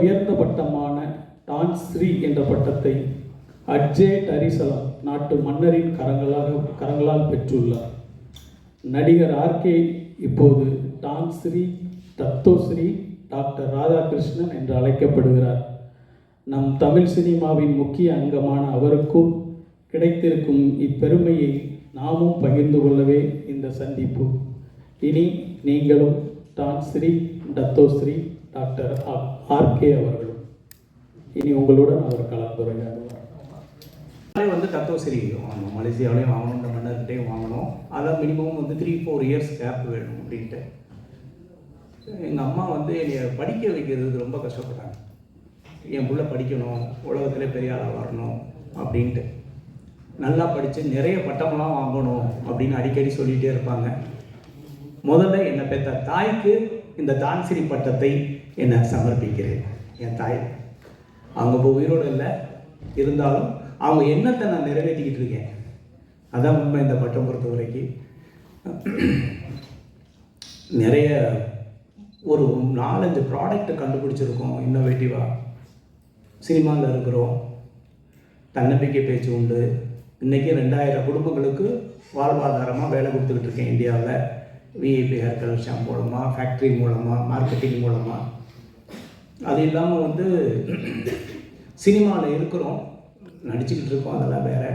உயர்ந்த பட்டமான டான்ஸ்ரீ என்ற பட்டத்தை அட்ஜே டரிசலா நாட்டு மன்னரின் கரங்களால் பெற்றுள்ளார். நடிகர் ஆர்கே இப்போது டான்ஸ்ரீ தத்தோஸ்ரீ டாக்டர் ராதாகிருஷ்ணன் என்று அழைக்கப்படுகிறார். நம் தமிழ் சினிமாவின் முக்கிய அங்கமான அவருக்கும் கிடைத்திருக்கும் இப்பெருமையை நாமும் பகிர்ந்து கொள்ளவே இந்த சந்திப்பு. இனி நீங்களும் டான்ஸ்ரீ தத்தோஸ்ரீ டாக்டர் ஆர்கே அவர்களும் இனி உங்களுடன் அவர் கலந்துரையாடுவார். தத்தோஸ்ரீ வாங்கணும், மலேசியாவிலையும் வாங்கணும், இந்த மன்னர்கிட்டையும் வாங்கணும். அதான் மினிமம் 3-4 இயர்ஸ் கேப் வேணும் அப்படின்ட்டு. எங்கள் அம்மா என்னை படிக்க வைக்கிறதுக்கு ரொம்ப கஷ்டப்பட்டாங்க. என் பிள்ளை படிக்கணும், உலகத்தில் பெரிய ஆளாக வரணும் அப்படின்ட்டு. நல்லா படித்து நிறைய பட்டமெல்லாம் வாங்கணும் அப்படின்னு அடிக்கடி சொல்லிகிட்டே இருப்பாங்க. முதல்ல என்னை பெற்ற தாய்க்கு இந்த டான்ஸ்ரீ பட்டத்தை என்னை சமர்ப்பிக்கிறேன். என் தாய் அவங்க இப்போ உயிரோடு இல்லை, இருந்தாலும் அவங்க எண்ணத்தை நான் நிறைவேற்றிக்கிட்டு இருக்கேன். அதான் உண்மை. இந்த பட்டம் பொறுத்த வரைக்கும் நிறைய ஒரு 4-5 ப்ராடக்ட் கண்டுபிடிச்சிருக்கோம். இன்னோவேட்டிவாக சினிமாவில் இருக்கிறோம். தன்னம்பிக்கை பேச்சு உண்டு. இன்றைக்கி 2000 குடும்பங்களுக்கு வாழ்வாதாரமாக வேலை கொடுத்துக்கிட்டு இருக்கேன் இந்தியாவில். விஐபி ஹேர் கலர் ஷாம்பு மூலமாக, ஃபேக்ட்ரி மூலமாக, மார்க்கெட்டிங் மூலமாக. அது இல்லாமல் சினிமாவில் இருக்கிறோம், நடிச்சுக்கிட்டு இருக்கோம், அதெல்லாம் வேறு.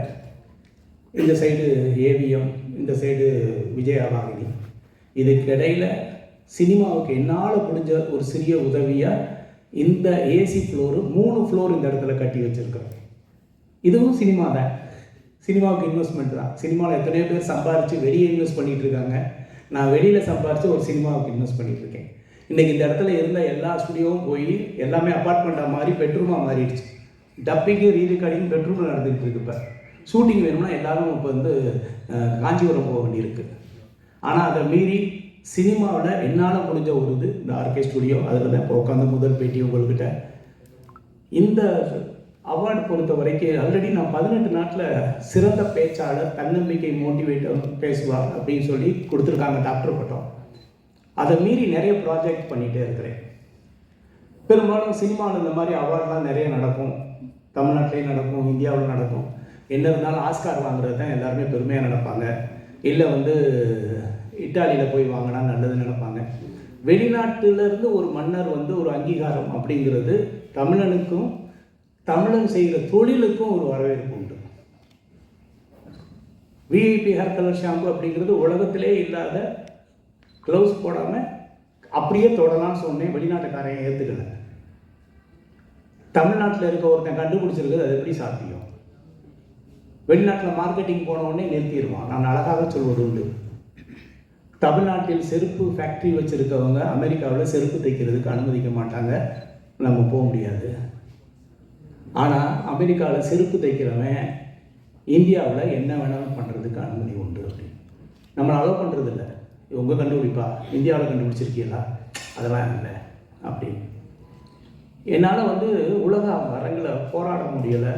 இந்த சைடு ஏவிஎம், இந்த சைடு விஜயவாகினி. இதுக்கு இடையில் சினிமாவுக்கு என்னால் முடிஞ்ச ஒரு சிறிய உதவியாக இந்த ஏசி ஃப்ளோரு 3 ஃப்ளோர் இந்த இடத்துல கட்டி வச்சுருக்கிறோம். இதுவும் சினிமா தான், சினிமாவுக்கு இன்வெஸ்ட்மெண்ட் தான். சினிமாவில் எத்தனையோ பேர் சம்பாரித்து வெளியே இன்வெஸ்ட் பண்ணிகிட்டு இருக்காங்க. நான் வெளியில் சம்பாரித்து ஒரு சினிமாவுக்கு இன்வெஸ்ட் பண்ணிகிட்ருக்கேன். இன்றைக்கி இந்த இடத்துல இருந்த எல்லா ஸ்டுடியோவும் போய் எல்லாமே அப்பார்ட்மெண்ட்டாக மாறி பெட்ரூமாக மாறிடுச்சு. டப்பிங்கு ரீரெக்கார்டிங் பெட்ரூமில் நடந்துகிட்டு இருக்கு. இப்போ ஷூட்டிங் வேணும்னா எல்லோரும் இப்போ காஞ்சிபுரம் போக வேண்டியிருக்கு. ஆனால் அதை மீறி சினிமாவில் என்னால் முடிஞ்ச ஒரு இந்த ஆர்கே ஸ்டுடியோ, அதில் தான் இப்போ உட்காந்து முதல் பேட்டி உங்கள்கிட்ட. இந்த அவார்டு பொறுத்த வரைக்கும் ஆல்ரெடி நான் 18 நாட்டில் சிறந்த பேச்சாளர், தன்னம்பிக்கை மோட்டிவேட்டர் பேசுவார் அப்படின்னு சொல்லி கொடுத்துருக்காங்க டாக்டர் பட்டம். அதை மீறி நிறைய ப்ராஜெக்ட் பண்ணிகிட்டே இருக்கிறேன். பெரும்பாலும் சினிமாவில் இந்த மாதிரி அவார்ட்லாம் நிறைய நடக்கும். தமிழ்நாட்டிலையும் நடக்கும், இந்தியாவில் நடக்கும். என்ன இருந்தாலும் ஆஸ்கார் வாங்குறது தான் எல்லாருமே பெருமையாக நினைப்பாங்க. இல்லை இட்டாலியில் போய் வாங்கினா நல்லதுன்னு நினைப்பாங்க. வெளிநாட்டிலேருந்து ஒரு மன்னர் ஒரு அங்கீகாரம் அப்படிங்கிறது தமிழனுக்கும் தமிழன் செய்கிற தொழிலுக்கும் ஒரு வரவேற்பு உண்டு. விஐபி ஹேர் கலர் ஷாம்பு அப்படிங்கிறது உலகத்திலே இல்லாத, க்ளவுஸ் போடாமல் அப்படியே தொடலான்னு சொன்னேன். வெளிநாட்டுக்காரன் ஏற்றுக்கலை. தமிழ்நாட்டில் இருக்க ஒருத்தன் கண்டுபிடிச்சிருக்குது, அது எப்படி சாத்தியம்? வெளிநாட்டில் மார்க்கெட்டிங் போன உடனே நிறுத்திடுவான். நான் அழகாக சொல்வது உண்டு. தமிழ்நாட்டில் செருப்பு ஃபேக்ட்ரி வச்சுருக்கவங்க அமெரிக்காவில் செருப்பு தைக்கிறதுக்கு அனுமதிக்க மாட்டாங்க, நம்ம போக முடியாது. ஆனால் அமெரிக்காவில் செருப்பு தைக்கிறவன் இந்தியாவில் என்ன வேணாலும் பண்ணுறதுக்கு அனுமதி உண்டு. அப்படின்னு நம்மளை அலோவ் பண்ணுறதில்ல. உங்கள் கண்டுபிடிப்பா, இந்தியாவில் கண்டுபிடிச்சிருக்கீங்களா, அதெல்லாம் இல்லை அப்படின்னு. என்னால் உலக அரங்கில் போராட முடியலை.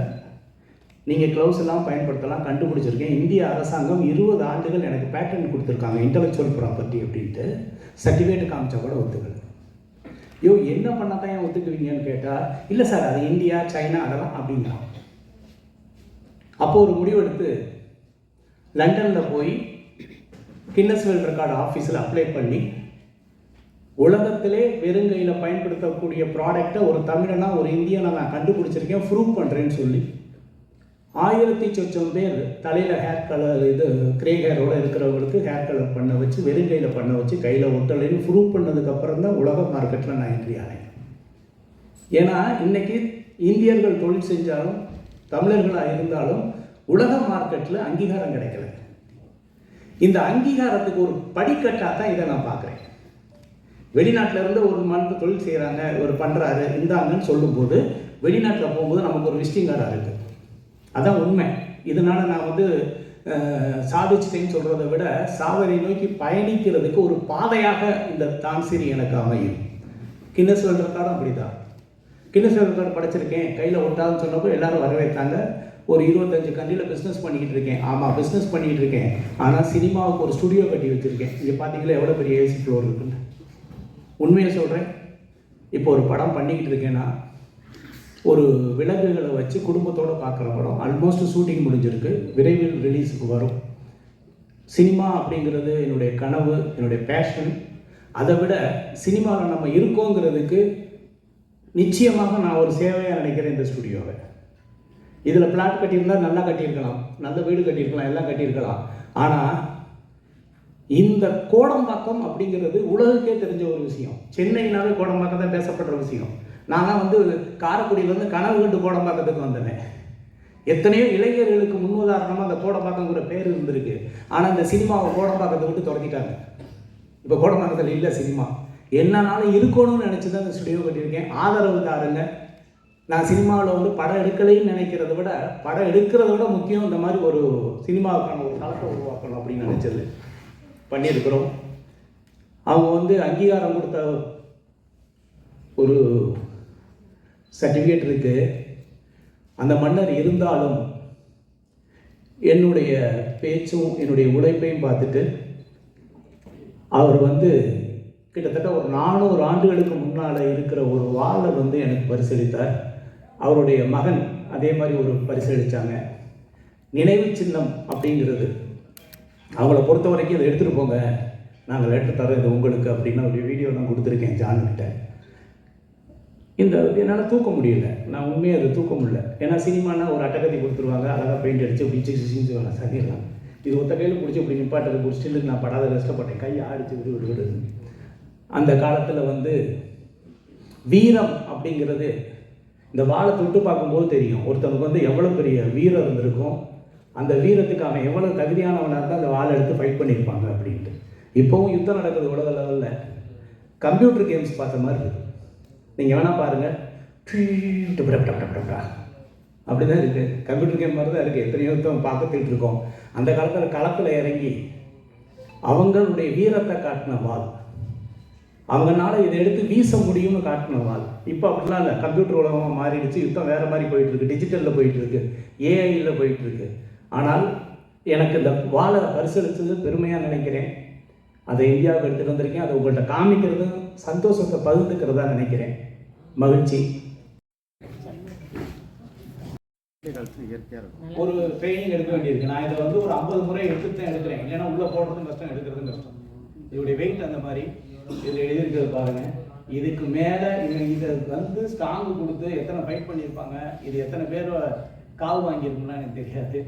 நீங்கள் க்ளவுஸ் எல்லாம் பயன்படுத்தலாம், கண்டுபிடிச்சிருக்கேன். இந்திய அரசாங்கம் 20 ஆண்டுகள் எனக்கு பேட்டர்ன் கொடுத்துருக்காங்க, இன்டலெக்சுவல் ப்ராப்பர்ட்டி அப்படின்ட்டு. சர்டிஃபிகேட் காமிச்சா கூட ஒத்துக்கலை. என்ன பண்ணால் தான் ஏன் ஒத்துக்குவீங்கன்னு கேட்டால், இல்லை சார் அது இந்தியா சைனா அதெல்லாம் அப்படிங்கிறான். அப்போது ஒரு முடிவெடுத்து லண்டனில் போய் கின்னஸ் வேர்ல்ட் ரெக்கார்டு ஆஃபீஸில் அப்ளை பண்ணி, உலகத்திலே வெறுங்கையில் பயன்படுத்தக்கூடிய ப்ராடக்டை ஒரு தமிழனா ஒரு இந்தியனை நான் கண்டுபிடிச்சிருக்கேன், ப்ரூவ் பண்ணுறேன்னு சொல்லி 1000 சொச்சம் பேர் தலையில் ஹேர் கலர் கிரே ஹேரோடு இருக்கிறவங்களுக்கு ஹேர் கலர் பண்ண வச்சு, வெறுங்கையில் பண்ண வச்சு, கையில் ஒட்டலைன்னு ப்ரூவ் பண்ணதுக்கப்புறம் தான் உலக மார்க்கெட்டில் நான் என்ட்ரி ஆனேன். ஏன்னா இன்றைக்கி இந்தியர்கள் தொழில் செஞ்சாலும் தமிழர்களாக இருந்தாலும் உலக மார்க்கெட்டில் அங்கீகாரம் கிடைக்கல. இந்த அங்கீகாரத்துக்கு ஒரு படிக்கட்டாக தான் இதை நான் பார்க்குறேன். வெளிநாட்டில் இருந்து ஒரு மனித தொழில் செய்கிறாங்க, ஒரு பண்ணுறாரு, இந்தாங்கன்னு சொல்லும்போது வெளிநாட்டில் போகும்போது நமக்கு ஒரு விசிட்டிங் கார்டாக இருக்குது. அதான் உண்மை. இதனால் நான் சாதிச்சிட்டேன்னு சொல்கிறத விட சாதனை நோக்கி பயணிக்கிறதுக்கு ஒரு பாதையாக இந்த டான்ஸ்ரீ எனக்கு அமையும். கின்னஸ் வேர்ல்ட் ரெக்கார்டும் அப்படி தான். கின்னஸ் வேர்ல்ட் ரெக்கார்டு படிச்சிருக்கேன், கையில் ஒட்டாதுன்னு சொன்னப்போ எல்லோரும் வரவேற்றாங்க. ஒரு 25 கண்ட்ரியில் பிஸ்னஸ் பண்ணிக்கிட்டு இருக்கேன். ஆமாம், பிஸ்னஸ் பண்ணிக்கிட்டு இருக்கேன். ஆனால் சினிமாவுக்கு ஒரு ஸ்டுடியோ கட்டி வச்சுருக்கேன். இங்கே பார்த்தீங்களா எவ்வளோ பெரிய ஏசி ஃப்ளோர் இருக்குன்னு. உண்மையை சொல்கிறேன். இப்போ ஒரு படம் பண்ணிக்கிட்டு இருக்கேன்னா ஒரு விலங்குகளை வச்சு குடும்பத்தோடு பார்க்குற படம் ஆல்மோஸ்ட் ஷூட்டிங் முடிஞ்சிருக்கு, விரைவில் ரிலீஸுக்கு வரும். சினிமா அப்படிங்கிறது என்னுடைய கனவு, என்னுடைய பேஷன். அதை விட சினிமாவில் நம்ம இருக்கோங்கிறதுக்கு நிச்சயமாக நான் ஒரு சேவையாக நினைக்கிறேன் இந்த ஸ்டுடியோவை. இதில் பிளாட் கட்டியிருந்தால் நல்லா கட்டியிருக்கலாம், நல்ல வீடு கட்டியிருக்கலாம், எல்லாம் கட்டியிருக்கலாம். ஆனால் இந்த கோடம்பாக்கம் அப்படிங்கிறது உலகுக்கே தெரிஞ்ச ஒரு விஷயம். சென்னைனாவே கோடம்பாக்கம் தான் பேசப்படுற விஷயம். நான் வந்து காரைக்குடியிலேருந்து கனவு கண்டு கோடம்பாக்கத்துக்கு வந்தேன். எத்தனையோ இளைஞர்களுக்கு முன்னுதாரணமாக அந்த கோடம்பாக்கங்கிற பேர் இருந்திருக்கு. ஆனால் இந்த சினிமாவை கோடம்பாக்கத்தை விட்டு துரத்திட்டாங்க. இப்போ கோடம்பாக்கத்தில் இல்லை சினிமா. என்னன்னாலும் இருக்கணும்னு நினச்சி தான் இந்த ஸ்டுடியோ கட்டியிருக்கேன். ஆதரவு தாருங்க. நான் சினிமாவில் வந்து படம் எடுக்கலைன்னு நினைக்கிறத விட படம் எடுக்கிறத விட முக்கியம் இந்த மாதிரி ஒரு சினிமாவுக்கான ஒரு தளத்தை உருவாக்கணும் அப்படின்னு நினச்சது பண்ணியிருக்கிறோம். அவங்க வந்து அங்கீகாரம் கொடுத்த ஒரு சர்டிஃபிகேட் இருக்குது. அந்த மன்னர் இருந்தாலும் என்னுடைய பேச்சும் என்னுடைய உழைப்பையும் பார்த்துட்டு அவர் வந்து கிட்டத்தட்ட ஒரு 400 ஆண்டுகளுக்கு முன்னால் இருக்கிற ஒரு வாளை வந்து எனக்கு பரிசளித்தார். அவருடைய மகன் அதே மாதிரி ஒரு பரிசளித்தாங்க. நினைவு சின்னம் அப்படிங்கிறது அவங்கள பொறுத்த வரைக்கும் இதை எடுத்துகிட்டு போங்க, நாங்கள் லெட்டர் தரோம் இது உங்களுக்கு அப்படின்னு ஒரு வீடியோ நான் கொடுத்துருக்கேன் ஜான்கிட்ட. இந்த என்னால் தூக்க முடியல, நான் உண்மையாக அதை தூக்க முடியல. ஏன்னா சினிமானா ஒரு அட்டகத்தி கொடுத்துருவாங்க, அழகாக பெயிண்ட் அடித்து அப்படி சிசின்னு சதிடலாம். இது ஒத்த கையில் பிடிச்சி இப்படி நிப்பாட்டது ஒரு ஸ்டில்லுக்கு நான் படாத கஷ்டப்பட்டேன், கை ஆடிச்சு விடு. அந்த காலத்தில் வந்து வீரம் அப்படிங்கிறது இந்த வாழை தொட்டு பார்க்கும்போது தெரியும் ஒருத்தனுக்கு வந்து எவ்வளோ பெரிய வீரம் இருந்திருக்கும், அந்த வீரத்துக்கு அவன் எவ்வளோ தகுதியானவனாக இருந்தால் அந்த வாழை எடுத்து ஃபைட் பண்ணியிருப்பாங்க அப்படின்ட்டு. இப்போவும் யுத்தம் நடக்குது உலக லெவலில். கம்ப்யூட்டர் கேம்ஸ் பார்த்த மாதிரி இருக்குது. நீங்கள் வேணால் பாருங்கள், அப்படி தான் இருக்குது. கம்ப்யூட்டர் கேம் மாதிரி தான் இருக்குது. எத்தனையோ யுத்தம் பார்த்துட்டு இருக்கோம். அந்த காலத்தில் களத்தில் இறங்கி அவங்களுடைய வீரத்தை காட்டின வாள், அவங்களால இதை எடுத்து வீச முடியும்னு காட்டின வாள். இப்போ அப்படிலாம் இல்லை, கம்ப்யூட்டர் உலகமாக மாறிடுச்சு. யுத்தம் வேறு மாதிரி போயிட்டுருக்கு, டிஜிட்டலில் போயிட்டுருக்கு, ஏஐயில் போயிட்டுருக்கு. ஆனால் எனக்கு இந்த வாழை பரிசளித்தது பெருமையாக நினைக்கிறேன். அதை இந்தியாவுக்கு எடுத்துகிட்டு வந்திருக்கேன். அதை உங்கள்கிட்ட காமிக்கிறது சந்தோஷத்தை பகிர்ந்துக்கிறதா நினைக்கிறேன். மகிழ்ச்சி. ஒரு ட்ரைனிங் எடுக்க வேண்டியிருக்கு. நான் இதை வந்து ஒரு 50 முறை எடுத்துட்டு தான் எடுக்கிறேன். ஏன்னா உள்ளே போடுறதும் கஷ்டம், எடுக்கிறதும் கஷ்டம். இதோடைய வெயிட் அந்த மாதிரி இதில் எழுதியிருக்கிறது பாருங்கள். இதுக்கு மேலே இதை வந்து ஸ்ட்ராங்கு கொடுத்து எத்தனை ஃபைட் பண்ணியிருப்பாங்க, இது எத்தனை பேர் காவு வாங்கியிருக்குன்னா எனக்கு தெரியாது.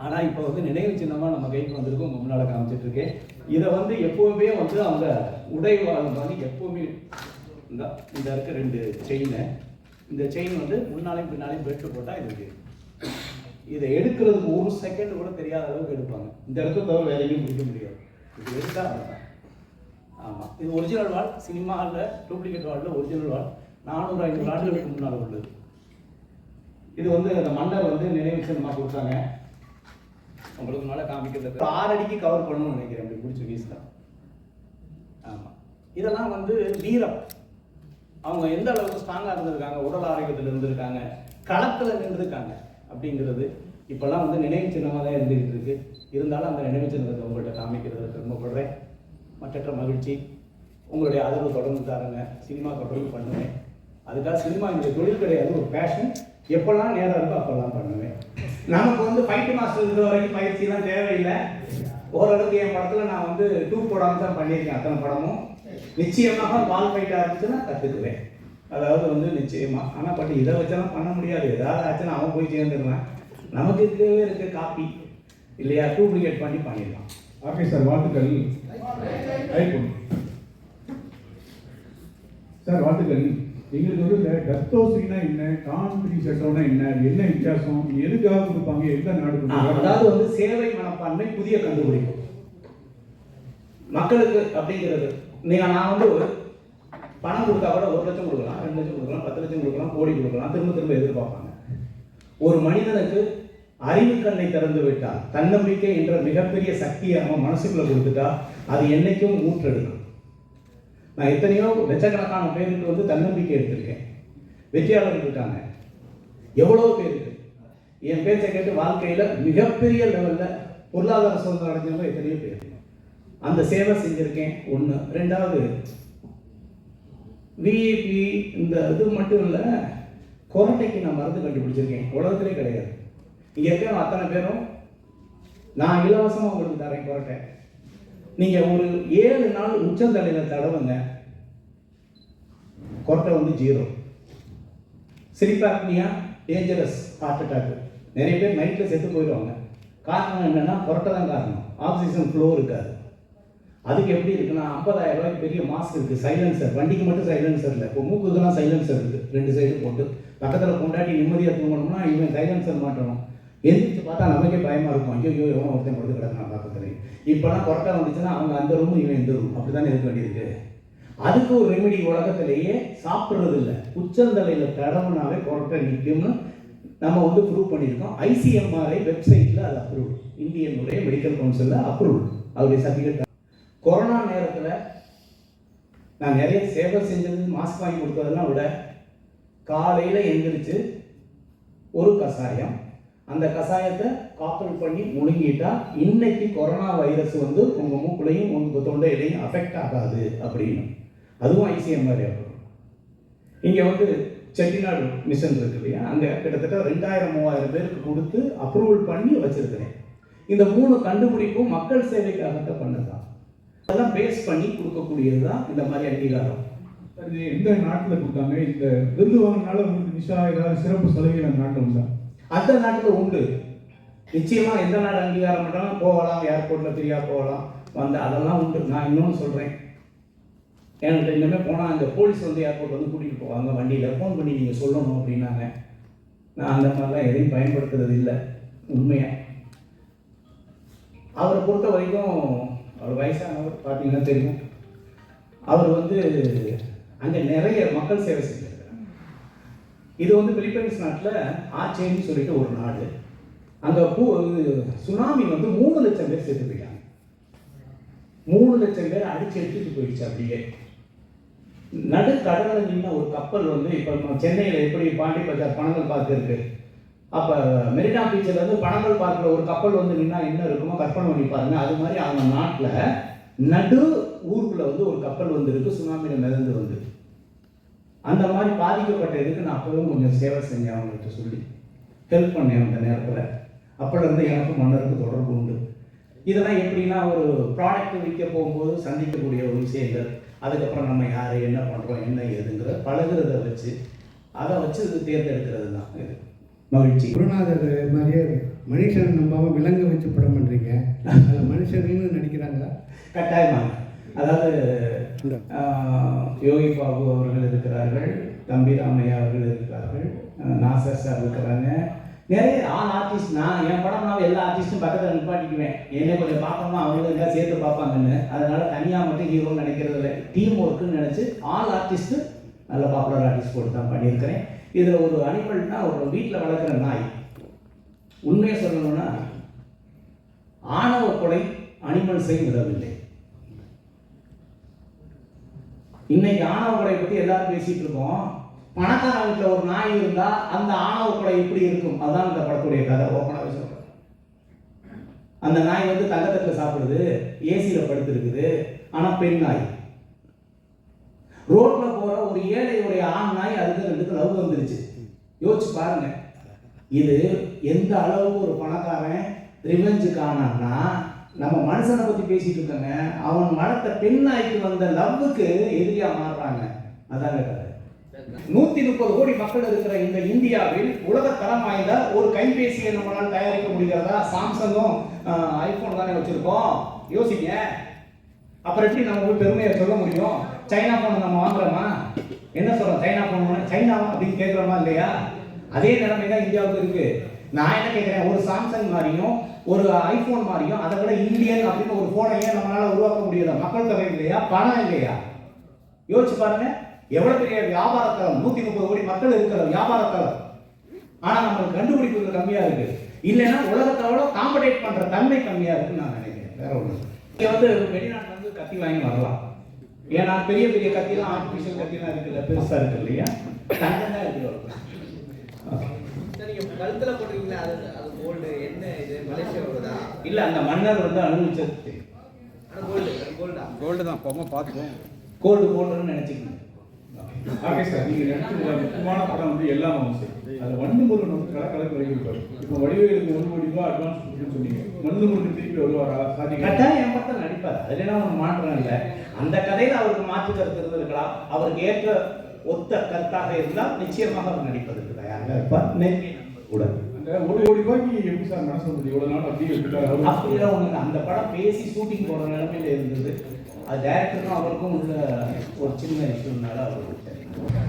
ஆனால் இப்போ வந்து நினைவு சின்னமாக நம்ம கைக்கு வந்திருக்கும், உங்கள் முன்னால் காமிச்சிட்ருக்கேன். இதை வந்து எப்போவுமே வந்து அவங்க உடைவாளம் வந்து எப்போவுமே இந்த இருக்க 2 செயினை, இந்த செயின் வந்து முன்னாலையும் பின்னாலையும் பெல்ட்டு போட்டால் இதுக்கு இதை எடுக்கிறதுக்கு 1 செகண்ட் கூட தெரியாத அளவுக்கு எடுப்பாங்க. இந்த இடத்துல தவிர வேற எங்கேயும் பிடிக்க முடியாது. இது எடுத்தால் ஆமாம், இது ஒரிஜினல் வால். சினிமாவில் டூப்ளிகேட் வாலில் ஒரிஜினல் வால் 400-500 ஆண்டுகளுக்கு முன்னால் உள்ளது. இது வந்து அந்த மன்னர் வந்து நினைவு சின்னமாக கொடுத்தாங்க. உங்களுக்கு மேலே காமிக்கிறது 6 அடிக்கு கவர் பண்ணணும்னு நினைக்கிறேன். அப்படி பிடிச்சி வீசலாம். ஆமாம், இதெல்லாம் வந்து வீரம். அவங்க எந்த அளவுக்கு ஸ்ட்ராங்காக இருந்திருக்காங்க, உடல் ஆரோக்கியத்தில் இருந்திருக்காங்க, களத்தில் நின்றுருக்காங்க அப்படிங்கிறது இப்போல்லாம் வந்து நினைவு சின்னமாக தான் இருந்துகிட்டு இருக்கு. இருந்தாலும் அந்த நினைவு சின்னத்தை உங்கள்கிட்ட காமிக்கிறது பெருமைப்படுறேன். மற்ற மகிழ்ச்சி. உங்களுடைய ஆதரவு தொடர்ந்து தாருங்க. சினிமா தொடர்ந்து பண்ணுவேன். அதுக்காக சினிமா இந்த தொழில் கிடையாது, ஒரு பேஷன். எப்போல்லாம் நேரம் இருக்கோ அப்போல்லாம் பண்ணுவேன். நமக்கு வந்து ஃபைட்டு மாஸ்டர் இருக்கிற வரைக்கும் பயிற்சிலாம் தேவையில்லை. ஓரளவுக்கு என் படத்தில் நான் வந்து டூப் போடாமல் தான் பண்ணியிருக்கேன். அத்தனை படமும் நிச்சயமாக பால் ஃபைட் ஆரம்பிச்சுன்னா கற்றுக்குவேன். அதாவது வந்து நிச்சயமாக. ஆனால் பட் இதை வச்செல்லாம் பண்ண முடியாது. ஏதாவது ஆச்சுன்னா அவன் போய் சேர்ந்துடுவேன். நமக்கு இருக்கவே இருக்க காப்பி இல்லையா, டூப்ளிகேட் பண்ணி பண்ணிடலாம். ஓகே சார், வாழ்த்துக்கள் சார், வாழ்த்துக்கள். எங்களுக்கு வந்து இந்த டஸ்டோஸ்ரினா என்ன, கான்ட்ரி செட்டோனா என்ன வித்தியாசம், எதுக்காக கொடுப்பாங்க, எந்த நாடு கொடுப்பாங்க? அதாவது வந்து சேவை மனப்பான்மை புதிய கண்டுபிடிப்பு மக்களுக்கு அப்படிங்கிறது. நான் வந்து பணம் கொடுத்தா கூட 1 லட்சம் கொடுக்கலாம், 2 லட்சம் கொடுக்கலாம், 10 லட்சம் கொடுக்கலாம், கோடி கொடுக்கலாம், திரும்ப எதிர்பார்ப்பாங்க. ஒரு மனிதனுக்கு அறிவுக்கண்ணை திறந்து விட்டால், தன்னம்பிக்கை என்ற மிகப்பெரிய சக்தியை அவன் மனசுக்குள்ள கொடுத்துட்டா அது என்னைக்கும் ஊற்றெடுக்கும். நான் எத்தனையோ லட்சக்கணக்கான பேருக்கு வந்து தன்னம்பிக்கை எடுத்திருக்கேன். வெற்றியாளர்கள் இருக்காங்க எவ்வளோ பேருக்கு. என் பேச்சை கேட்டு வாழ்க்கையில் மிகப்பெரிய லெவலில் பொருளாதார சுதந்திரம் அடைஞ்சவங்க எத்தனையோ பேர். அந்த சேவை செஞ்சுருக்கேன். 1. 2வது, விஐபி இந்த இது மட்டும் இல்லை, கொரோட்டைக்கு நான் மருந்து கண்டுபிடிச்சிருக்கேன், உலகத்திலே கிடையாது. இங்கே இருக்கிற அத்தனை பேரும் நான் இலவசமாக உங்களுக்கு தரேன் கொரோட்டை. நீங்கள் ஒரு 7 நாள் உச்சந்தலையில் தடவுங்க, கொரோட்டை வந்து 0. Sleep apnea dangerous, heart attack. நிறைய பேர் நைட்டில் செத்து போயிடுவாங்க. காரணம் என்னென்னா கொரோட்டை தான் காரணம். ஆக்சிஜன் ஃப்ளோ இருக்காது. அதுக்கு எப்படி இருக்குன்னா 50,000 ரூபாய்க்கு பெரிய மாஸ்க் இருக்குது, சைலன்சர். வண்டிக்கு மட்டும் சைலன்சர் இல்லை, இப்போ மூக்குக்கெல்லாம் சைலன்சர் இருக்குது. 2 சைடு போட்டு பக்கத்தில் கொண்டாடி நிம்மதியாக தூங்கணும்னா இவன் சைலன்சர் மாட்டணும். எந்திரிச்சு பார்த்தா நமக்கே பயமாக இருக்கும், ஐயோ எவன் ஒருத்தன் கொடுத்து கிடக்கான் பக்கத்துல. இப்போலாம் கொரோட்டா வந்துச்சுன்னா அவங்க அந்த ரூம் இவன் இந்த ரூம் அப்படி தானே இருக்க வேண்டியிருக்கு. அதுக்கு ஒரு ரெமெடி உலகத்திலேயே சாப்பிட்றது இல்லை, உச்சந்தலையில் தடவுனாவே கொரோட்டா நிற்கும்னு நம்ம வந்து ப்ரூவ் பண்ணியிருக்கோம். ICMRI வெப்சைட்டில் அது அப்ரூவ், இந்தியனுடைய மெடிக்கல் கவுன்சிலில் அப்ரூவ், அவருடைய சர்டிஃபிகேட். கொரோனா நேரத்தில் நான் நிறைய சேவை செஞ்சது, மாஸ்க் வாங்கி கொடுத்ததெல்லாம் விட காலையில் எழுந்திரிச்சு ஒரு கஷாயம், அந்த கஷாயத்தை காப்பல் பண்ணி முழுங்கிட்டா இன்னைக்கு கொரோனா வைரஸ் வந்து உங்கள் மூக்குலையும் உங்கள் தொண்டையிலையும் அஃபெக்ட் ஆகாது அப்படின்னு. அதுவும் ICMRI அப்ரூவ். இங்கே வந்து செட்டிநாடு மிஷன் இருக்கு இல்லையா, அங்கே கிட்டத்தட்ட 2000-3000 பேருக்கு கொடுத்து அப்ரூவல் பண்ணி வச்சிருக்கிறேன். இந்த 3 கண்டுபிடிப்பும் மக்கள் சேவைக்காகத்தான் பண்ணதான். அதெல்லாம் பேஸ் பண்ணி கொடுக்கக்கூடியது தான் இந்த மாதிரி அங்கீகாரம். இது எந்த நாட்டில் கொடுத்தாங்க? இந்த விருது வாங்கினால உங்களுக்கு நிஷா ஏதாவது சிறப்பு சலுகை அந்த நாட்டில் உண்டா? அந்த நாட்டில் உண்டு நிச்சயமாக. எந்த நாடு அங்கீகாரம் பண்ணாலும் போகலாம், ஏர்போர்ட்டில் ஃப்ரீயாக போகலாம் வந்து, அதெல்லாம் உண்டு. நான் இன்னொன்று சொல்கிறேன், எனக்கு இனிமேல் போனால் அந்த போலீஸ் வந்து ஏர்போர்ட் வந்து கூட்டிகிட்டு போவாங்க, வண்டியில் ஃபோன் பண்ணி நீங்கள் சொல்லணும் அப்படின்னாங்க. நான் அந்த மாதிரிலாம் எதையும் பயன்படுத்துறது இல்லை உண்மையாக. அவரை பொறுத்த வரைக்கும் அவர் வயசானவர், பார்த்தீங்கன்னா தெரியும். அவர் வந்து அங்கே நிறைய மக்கள் சேவை செஞ்சிருக்கிறார். இது வந்து பிலிப்பைன்ஸ் நாட்டில் ஆச்சேன்னு சொல்லிட்டு ஒரு நாடு. அங்கே சுனாமி வந்து 3 லட்சம் பேர் செத்து போயிட்டாங்க. 3 லட்சம் பேர் அடிச்சு எடுத்துட்டு போயிடுச்சு. அப்படியே நடு கடலில் நின்ன ஒரு கப்பல் வந்து, இப்போ சென்னையில் எப்படி பாண்டி பஜார் பனங்கல் பார்க் இருக்கு, அப்போ மெரினா பீச்சில் வந்து பனங்கல் பார்க்கில் ஒரு கப்பல் வந்து நின்னா என்ன இருக்குமோ கற்பனை பண்ணி பாருங்க. அது மாதிரி அவங்க நாட்டில் நடு ஊருக்குள்ள வந்து ஒரு கப்பல் வந்து இருக்கு, சுனாமியில் மிதந்து வந்து. அந்த மாதிரி பாதிக்கப்பட்ட இதுக்கு நான் அப்பவும் கொஞ்சம் சேவை செஞ்சேன், அவங்கள்ட்ட சொல்லி ஹெல்ப் பண்ணேன் அந்த நேரத்தில். அப்போலேருந்து எனக்கும் மன்னருக்கு தொடர்பு உண்டு. இதெல்லாம் எப்படின்னா ஒரு ப்ராடக்ட் விற்க போகும்போது சந்திக்கக்கூடிய ஒரு விஷயங்கள், அதுக்கப்புறம் நம்ம யார் என்ன பண்ணுறோம் என்ன ஏதுங்கிற பழகிறத வச்சு அதை வச்சு இது தேர்ந்தெடுக்கிறது தான் இது மகிழ்ச்சி. குருநாதர் மாதிரியே மனுஷன் நம்பாமல் விலங்கு வச்சு படம் பண்ணுறீங்க, அதில் மனுஷன்னு நடிக்கிறாங்களா? கட்டாயமாக. அதாவது யோகி பாபு அவர்கள் இருக்கிறார்கள், தம்பி ராமையா அவர்கள் இருக்கிறார்கள், நாசர் சார் இருக்கிறாங்க, நிறைய ஆர்டிஸ்ட். நான் என் படம்னாவே எல்லா ஆர்டிஸ்ட்டும் பக்கத்தில் நிப்பாட்டிக்குவேன், என்ன கொஞ்சம் பார்க்கணுமா அவங்களும் எல்லாம் சேர்த்து பார்ப்பாங்கன்னு. அதனால் தனியாக மட்டும் ஹீரோன்னு நினைக்கிறது இல்லை, டீம் ஒர்க்குன்னு நினச்சி ஆல் ஆர்டிஸ்ட்டு நல்ல பாப்புலர் ஆர்டிஸ்ட் போட்டு தான் பண்ணியிருக்கிறேன். இதில் ஒரு அனிமல்னா ஒரு வீட்டில் வளர்க்குற நாய். உண்மையை சொல்லணும்னா ஆணவ கொலை அனிமல்ஸையும் விடவில்லை. இன்னைக்கு ஆணவ கொலை பற்றி எல்லாரும் பேசிட்டு இருக்கோம். பணக்கார வீட்டில் ஒரு நாய் இருந்தா அந்த ஆணவ கொலை எப்படி இருக்கும், அதான் இந்த படத்துடைய கதை. ஓப்பனாகவே சொல்றேன். அந்த நாய் வந்து தங்கத்தட்டில் சாப்பிடுது, ஏசியில் படுத்துருக்குது, ஆனால் பெண் நாய். ரோட்ல போற ஒரு ஏழையுடைய ஆண் நாய், அதுக்கு 2 லவ் வந்துருச்சு. யோசிச்சு பாருங்க, இது எந்த அளவுக்கு ஒரு பணக்காரன் ரிவெஞ்சுக்கானா. நம்ம மனுஷனை பத்தி பேசிட்டு இருக்கோங்க, அவன் வளர்த்த பெண் நாய்க்கு வந்த லவ்வுக்கு எதிரியா மாறுறாங்க. அதாங்க கதை. 130 கோடி மக்கள் இருக்கிற இந்த இந்தியாவில் உலக தரம் வாய்ந்த ஒரு கைபேசியை நம்மளால் தயாரிக்க முடிகிறதா? சாம்சங்கும் ஐபோன் தானே வச்சிருக்கோம். யோசிங்க. அப்புறம் எப்படி நம்ம போய் பெருமையை சொல்ல முடியும்? சைனா போன் நம்ம வாங்குறோமா? என்ன சொல்றோம்? சைனா போன் சைனாவா அப்படின்னு கேட்குறோமா இல்லையா? அதே நிலைமை தான் இந்தியாவுக்கு இருக்கு. நான் என்ன கேட்குறேன், ஒரு சாம்சங் மாதிரியும் ஒரு ஐபோன் மாதிரியும் அதை விட இந்தியன் அப்படின்னு ஒரு போனை ஏன் நம்மளால உருவாக்க முடியாதா? மக்கள் தொகை இல்லையா? பணம் இல்லையா? யோசிச்சு பாருங்க, எவ்வளவு பெரிய வியாபாரத்தலம். 130 கோடி மக்கள் இருக்கிற வியாபாரத்தலம். ஆனா நம்மளுக்கு கண்டுபிடிப்புகள் கம்மியா இருக்கு. இல்லைன்னா உலகத்தோட காம்படேட் பண்ற தன்மை கம்மியா இருக்குன்னு நான் நினைக்கிறேன். வேற ஒண்ணு. இங்க வந்து வெளிநாட்டுல வந்து கத்தி வாங்கி வரலாம். ஏன்னா பெரிய பெரிய கத்திலாம் ஆர்டிஃபிஷியல் கத்திலாம் இருக்குல்ல, பெருசா இருக்கு இல்லையா? தங்கம் தான் இருக்கு. கழுத்துல போடுறீங்களா? அது கோல்டு என்ன இது மலேசியாவோடதா? இல்ல, அந்த மன்னர் வந்து அனுபவிச்சது. கோல்டு தான். கோல்டு தான். பொம்மை பார்த்துக்கோங்க. கோல்டுன்னு நினைச்சுக்கணும். ஓகே சார், நீங்க நடிச்சதுல முக்கியமான படம் வந்து எல்லாம் வம்சை. அதுல வண்டுமுருகன் வந்து கலக்கலக்கு வைக்கிறார். இப்போ வடிவேலுக்கு 1 கோடி ரூபாய் அட்வான்ஸ் கொடுக்குன்னு சொன்னீங்க. வண்டுமுருகன் திருப்பி வருவாரா? சாதிக்க கட்டாயம் என் படத்தை நடிப்பார், அதுலாம் ஒன்று மாற்றம் இல்லை. அந்த கதையில் அவருக்கு மாற்று கருத்து இருந்திருக்கலாம், அவருக்கு ஏற்ற ஒத்த கருத்தாக இருந்தால் நிச்சயமாக அவர் நடிப்பதற்கு தயாராக இருப்பார். நெருங்கி கூட அந்த 1 கோடி ரூபாய்க்கு எப்படி சார் மனசு வந்து இவ்வளவு நாள் அப்படியே விட்டுட்டாரு? அப்படிலாம் ஒன்று, அந்த படம் பேசி ஷூட்டிங் போகிற நிலைமையில இருந்தது. அது டேரக்டருக்கும் அவருக்கும் உள்ள ஒரு சின்ன இஷ்யூனால அவர் விட்டார்.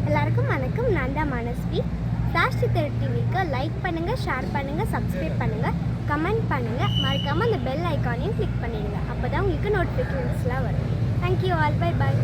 எல்லாருக்கும் வணக்கம். நான் தான் மனஸ்வி. ஃப்ளாஷ் சித்திரை டிவிக்கு லைக் பண்ணுங்கள், ஷேர் பண்ணுங்கள், சப்ஸ்கிரைப் பண்ணுங்கள், கமெண்ட் பண்ணுங்கள். மறக்காமல் அந்த பெல் ஐக்கானையும் கிளிக் பண்ணிடுங்க. அப்போ தான் உங்களுக்கு நோட்டிஃபிகேஷன்ஸ்லாம் வரும். Thank you all. Bye bye.